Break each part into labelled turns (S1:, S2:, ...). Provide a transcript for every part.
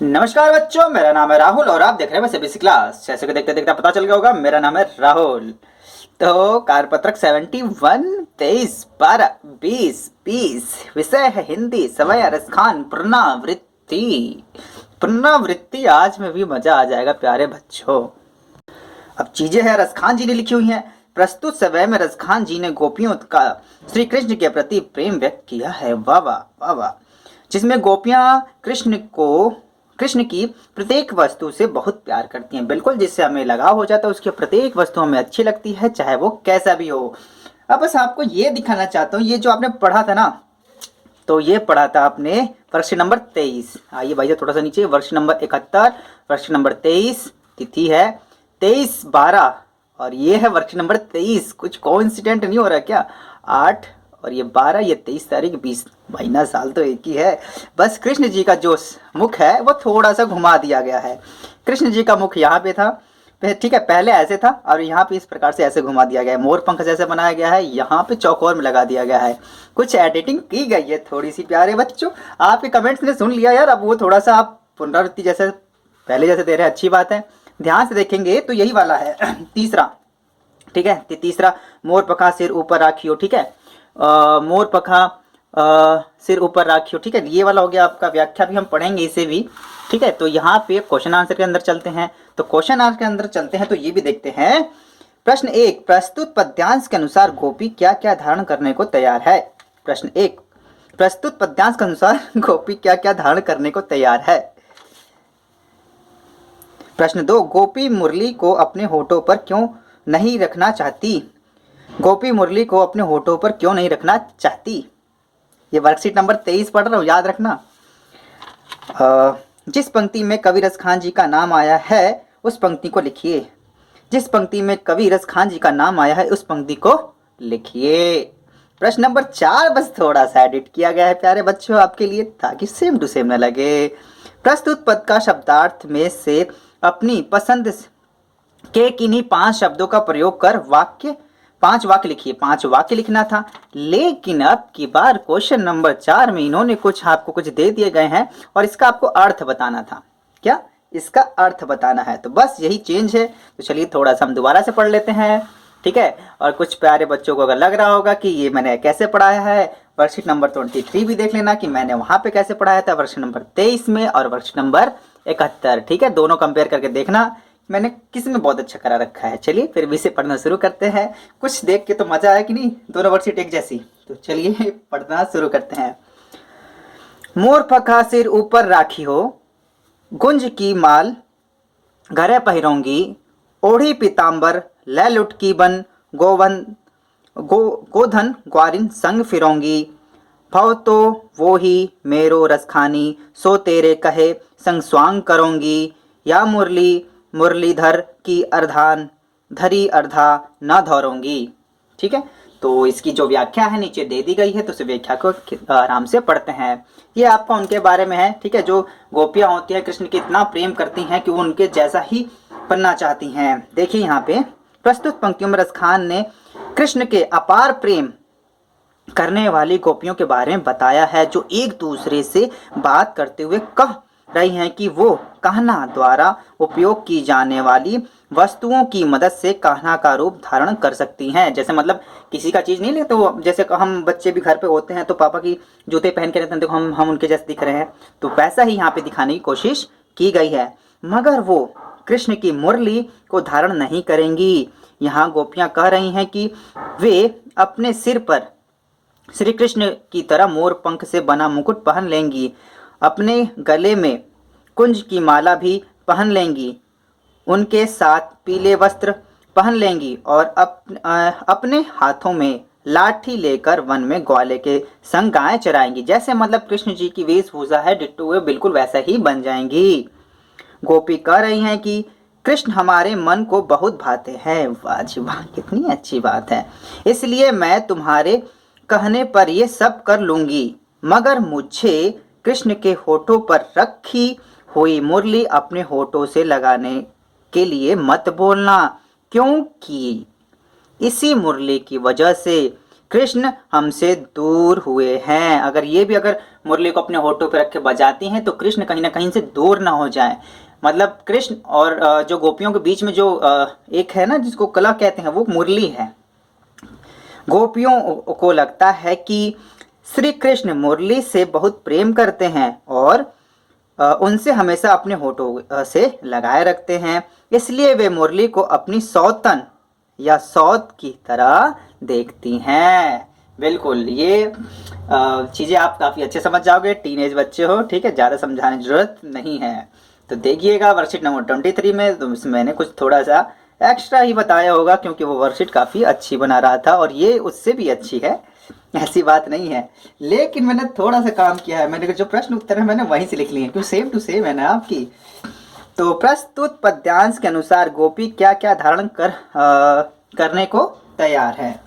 S1: नमस्कार बच्चों, मेरा नाम है राहुल और आप देख रहे हैं वैसे बेसिक क्लास। जैसे कि देखते देखते पता चल गया होगा, मेरा नाम है राहुल। तो कार्यपत्रक 71 23 12 20 20 विषय है हिंदी, समय रसखान पुनरावृत्ति। पुनरावृत्ति आज में भी मजा आ जाएगा प्यारे बच्चों। अब चीजें हैं रसखान जी ने लिखी हुई हैं। प्रस्तुत समय में रसखान जी ने गोपियों का श्री कृष्ण के प्रति प्रेम व्यक्त किया है। वाह वाह वाह वाह। जिसमें गोपियां कृष्ण की प्रत्येक वस्तु से बहुत प्यार करती हैं। बिल्कुल, जिससे हमें लगाव हो जाता है, उसकी प्रत्येक वस्तु हमें अच्छी लगती है, चाहे वो कैसा भी हो। अब बस आपको ये दिखाना चाहता हूँ, ये जो आपने पढ़ा था ना, तो ये पढ़ा था आपने वर्ष नंबर 23। आइए भाई थोड़ा सा नीचे, वर्ष नंबर 71, वर्ष नंबर 23, तिथि है 23/12 और ये है वर्ष नंबर 23। कुछ कोइंसिडेंट नहीं हो रहा क्या? 8 और ये 12, ये 23 तारीख, 20 महीना, साल तो एक ही है। बस कृष्ण जी का जो मुख है वो थोड़ा सा घुमा दिया गया है। कृष्ण जी का मुख यहाँ पे था, ठीक है, पहले ऐसे था और यहाँ पे इस प्रकार से ऐसे घुमा दिया गया है। मोर पंख जैसे बनाया गया है, यहाँ पे चौकोर में लगा दिया गया है। कुछ एडिटिंग की गई है थोड़ी सी प्यारे बच्चों। आपके कमेंट्स ने सुन लिया यार, अब वो थोड़ा सा आप पुनरावृत्ति जैसे पहले जैसे दे रहे हैं, अच्छी बात है। ध्यान से देखेंगे तो यही वाला है तीसरा, ठीक है। तीसरा, मोर पखा सिर ऊपर राखियो, ठीक है। मोर पखा सिर ऊपर राखियो, ठीक है, ये वाला हो गया आपका। व्याख्या भी हम पढ़ेंगे इसे भी, ठीक है। तो यहाँ पे क्वेश्चन आंसर के अंदर चलते हैं। तो क्वेश्चन आंसर के अंदर चलते हैं तो ये भी देखते हैं। प्रश्न 1, प्रस्तुत पद्यांश के अनुसार गोपी क्या क्या धारण करने को तैयार है? प्रश्न 1, प्रस्तुत पद्यांश के अनुसार गोपी क्या क्या धारण करने को तैयार है? प्रश्न 2, गोपी मुरली को अपने होठों पर क्यों नहीं रखना चाहती? गोपी मुरली को अपने होठों पर क्यों नहीं रखना चाहती? ये वर्कशीट नंबर 23 पढ़ रहा हूँ, याद रखना। जिस पंक्ति में कवि रसखान जी का नाम आया है उस पंक्ति को लिखिए। जिस पंक्ति में कवि रसखान जी का नाम आया है उस पंक्ति को लिखिए। प्रश्न नंबर 4 बस थोड़ा सा एडिट किया गया है प्यारे बच्चों आपके लिए, ताकि सेम टू सेम न लगे। प्रस्तुत पद का शब्दार्थ में से अपनी पसंद के किन्हीं 5 शब्दों का प्रयोग कर 5 वाक्य लिखिए। 5 वाक्य लिखना था, लेकिन अब की बार क्वेश्चन नंबर 4 में इन्होंने आपको कुछ दे दिए गए हैं और इसका आपको अर्थ बताना था। क्या? इसका अर्थ बताना है। तो बस यही चेंज है। तो चलिए थोड़ा सा हम दोबारा से पढ़ लेते हैं, ठीक है। और कुछ प्यारे बच्चों को अगर लग रहा होगा कि ये मैंने कैसे पढ़ाया है, वर्कशीट नंबर 23 भी देख लेना कि मैंने वहां पे कैसे पढ़ाया था, वर्ष नंबर 23 में और वर्ष नंबर 71, ठीक है। दोनों कंपेयर करके देखना मैंने किस में बहुत अच्छा करा रखा है। चलिए फिर भी से पढ़ना शुरू करते हैं। कुछ देख के तो मजा आया कि नहीं, दोनों वर्कशीट एक जैसी। तो चलिए पढ़ना शुरू करते हैं। मोर पखा सिर ऊपर राखी हो, गुंज की माल घरे पहिरोंगी, ओढ़ी पीताम्बर ले लुटकी बन, गोधन ग्वारिन संग फिरोंगी, भव तो वो ही मेरो रसखानी, सो तेरे कहे संग स्वांग करोंगी, या मुरलीधर की अर्धान धरी अर्धा न धरोंगी, ठीक है। तो इसकी जो व्याख्या है नीचे दे दी गई है, तो उस व्याख्या को आराम से पढ़ते हैं। ये आपका उनके बारे में है, ठीक है, जो गोपियां होती हैं कृष्ण के इतना प्रेम करती हैं कि वो उनके जैसा ही बनना चाहती हैं। देखिए यहाँ पे प्रस्तुत पंक्तियों में रसखान ने कृष्ण के अपार प्रेम करने वाली गोपियों के बारे में बताया है, जो एक दूसरे से बात करते हुए कह रही हैं कि वो कहना द्वारा उपयोग की जाने वाली वस्तुओं की मदद से कहना का रूप धारण कर सकती हैं। जैसे मतलब किसी का चीज नहीं लेते, वो जैसे हम बच्चे भी घर पे होते हैं तो पापा की जूते पहन के रहते हैं, देखो हम उनके जैसे दिख रहे हैं, तो वैसा ही यहाँ पे दिखाने की कोशिश की गई है। मगर वो कृष्ण की मुरली को धारण नहीं करेंगी। यहाँ गोपियां कह रही हैं कि वे अपने सिर पर श्री कृष्ण की तरह मोर पंख से बना मुकुट पहन लेंगी, अपने गले में कुंज की माला भी पहन लेंगी, उनके साथ पीले वस्त्र पहन लेंगी और अपने हाथों में लाठी लेकर वन में ग्वाले के संग गायें चराएंगी। जैसे मतलब कृष्ण जी की वेशभूषा है, डिट्टो वे बिल्कुल वैसा ही बन जाएंगी। गोपी कह रही हैं कि कृष्ण हमारे मन को बहुत भाते हैं। वाह जी वाह, कितनी अच्छी बात है। इसलिए मैं तुम्हारे कहने पर ये सब कर लूंगी, मगर मुझे कृष्ण के होठों पर रखी हुई मुरली अपने होठों से लगाने के लिए मत बोलना, क्योंकि इसी मुरली की वजह से कृष्ण हमसे दूर हुए हैं। अगर ये भी अगर मुरली को अपने होठों पे रख के बजाती हैं तो कृष्ण कहीं ना कहीं से दूर ना हो जाए। मतलब कृष्ण और जो गोपियों के बीच में जो एक है ना जिसको कला कहते हैं वो मुरली है। गोपियों को लगता है कि श्री कृष्ण मुरली से बहुत प्रेम करते हैं और उनसे हमेशा अपने होठों से लगाए रखते हैं, इसलिए वे मुरली को अपनी सौतन या सौत की तरह देखती हैं। बिल्कुल, ये चीज़ें आप काफ़ी अच्छे समझ जाओगे, टीनेज बच्चे हो, ठीक है, ज़्यादा समझाने की ज़रूरत नहीं है। तो देखिएगा वर्कशीट नंबर 23 में तो मैंने कुछ थोड़ा सा एक्स्ट्रा ही बताया होगा क्योंकि वो वर्कशीट काफ़ी अच्छी बना रहा था और ये उससे भी अच्छी है, ऐसी बात नहीं है। लेकिन मैंने थोड़ा सा काम किया है, मैंने जो प्रश्न उत्तर है मैंने वहीं से लिख लिए क्योंकि सेम टू सेम है ना आपकी। तो प्रस्तुत पद्यांश के अनुसार गोपी क्या क्या धारण करने को तैयार है।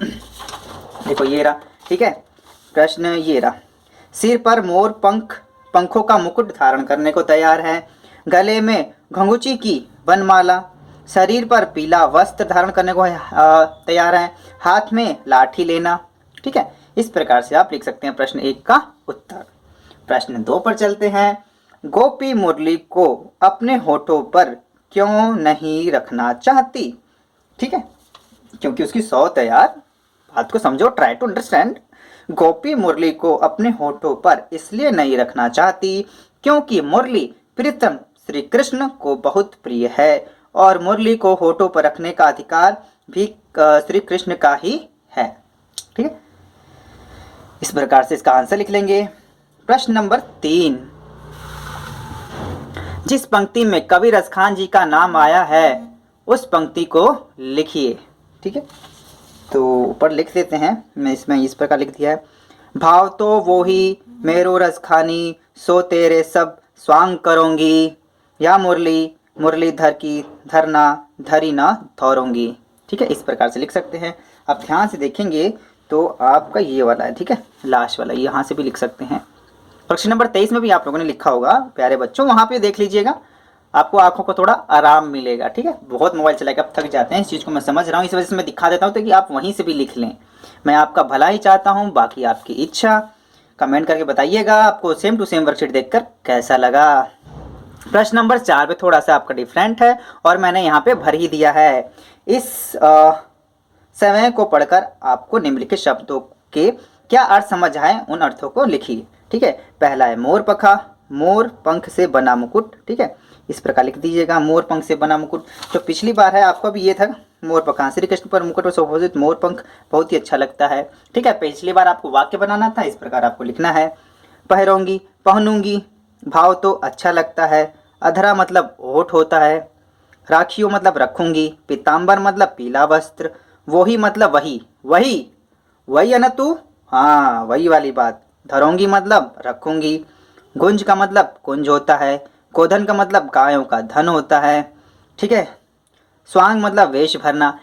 S1: देखो ये रहा, ठीक है, प्रश्न ये रहा। सिर पर मोर पंखों का मुकुट धारण करने को तैयार है, गले में घुंघुची की वनमाला, शरीर पर पीला वस्त्र धारण करने को तैयार है, हाथ में लाठी लेना। ठीक है, इस प्रकार से आप लिख सकते हैं प्रश्न 1 का उत्तर। प्रश्न 2 पर चलते हैं। गोपी मुरली को अपने होठों पर क्यों नहीं रखना चाहती? ठीक है, क्योंकि उसकी सौत है यार, बात को समझो, ट्राई टू अंडरस्टैंड। गोपी मुरली को अपने होठों पर इसलिए नहीं रखना चाहती क्योंकि मुरली प्रीतम श्री कृष्ण को बहुत प्रिय है और मुरली को होठों पर रखने का अधिकार भी श्री कृष्ण का ही है। ठीक है, इस प्रकार से इसका आंसर लिख लेंगे। प्रश्न नंबर 3। जिस पंक्ति में कवि रसखान जी का नाम आया है उस पंक्ति को लिखिए। ठीक है, तो ऊपर लिख देते हैं, मैं इसमें इस प्रकार लिख दिया है। भाव तो वो ही मेरो रसखानी, सो तेरे सब स्वांग करूंगी, या मुरली मुरलीधर की धरना धरी ना थौरूंगी। ठीक है, इस प्रकार से लिख सकते हैं। आप ध्यान से देखेंगे तो आपका ये वाला है, ठीक है, लास्ट वाला, यहाँ से भी लिख सकते हैं। प्रश्न नंबर 23 में भी आप लोगों ने लिखा होगा प्यारे बच्चों, वहाँ पे देख लीजिएगा, आपको आंखों को थोड़ा आराम मिलेगा। ठीक है, बहुत मोबाइल चला के आप थक जाते हैं, इस चीज़ को मैं समझ रहा हूँ, इस वजह से मैं दिखा देता हूँ ताकि आप वहीं से भी लिख लें। मैं आपका भला ही चाहता हूँ, बाकी आपकी इच्छा। कमेंट करके बताइएगा आपको सेम टू सेम वर्कशीट देखकर कैसा लगा। प्रश्न नंबर 4 पे थोड़ा सा आपका डिफरेंट है और मैंने यहाँ पे भर ही दिया है। इस समय को पढ़कर आपको निम्नलिखित शब्दों के क्या अर्थ समझ आए उन अर्थों को लिखिए। ठीक है, पहला है मोर पखा, मोर पंख से बना मुकुट। ठीक है, इस प्रकार लिख दीजिएगा, मोर पंख से बना मुकुट। तो पिछली बार है आपका भी ये था मोर पखा, श्री कृष्ण पर मुकुट और सुशोभित मोर पंख बहुत ही अच्छा लगता है। ठीक है, पिछली बार आपको वाक्य बनाना था, इस प्रकार आपको लिखना है। पहनूंगी, पहनूंगी, भाव तो अच्छा लगता है, अधरा मतलब ओठ होता है, राखियों मतलब रखूंगी, पीताम्बर मतलब पीला वस्त्र, वही मतलब वही, वही वही है ना तू, हाँ वही वाली बात, धरोंगी मतलब रखूंगी, गुंज का मतलब कुंज होता है, गोधन का मतलब गायों का धन होता है। ठीक है, स्वांग मतलब वेश भरना।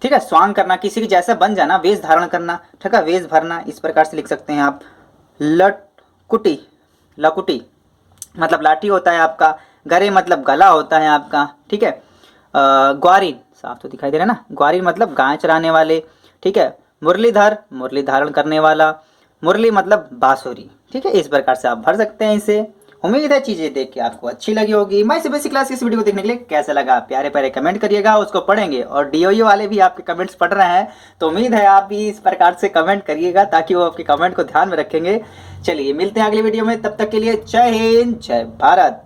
S1: ठीक है, स्वांग करना, किसी की जैसा बन जाना, वेश धारण करना। ठीक है, वेश भरना, इस प्रकार से लिख सकते हैं आप। लटकुटी, लकुटी मतलब लाठी होता है आपका, गरे मतलब गला होता है आपका। ठीक है, ग्वारीन, साफ तो दिखाई दे रहा है ना, ग्वारीन मतलब गाय चराने वाले। ठीक है, मुरलीधर मुरली धारण करने वाला, मुरली मतलब बांसुरी। ठीक है, इस प्रकार से आप भर सकते हैं इसे। उम्मीद है चीज़ें देख के आपको अच्छी लगी होगी। मैं इस बेसिक क्लास की इस वीडियो को देखने के लिए कैसा लगा प्यारे प्यारे कमेंट करिएगा, उसको पढ़ेंगे। और डीओयू वाले भी आपके कमेंट्स पढ़ रहे हैं तो उम्मीद है आप भी इस प्रकार से कमेंट करिएगा ताकि वो आपके कमेंट को ध्यान में रखेंगे। चलिए मिलते हैं अगली वीडियो में, तब तक के लिए जय हिंद जय भारत।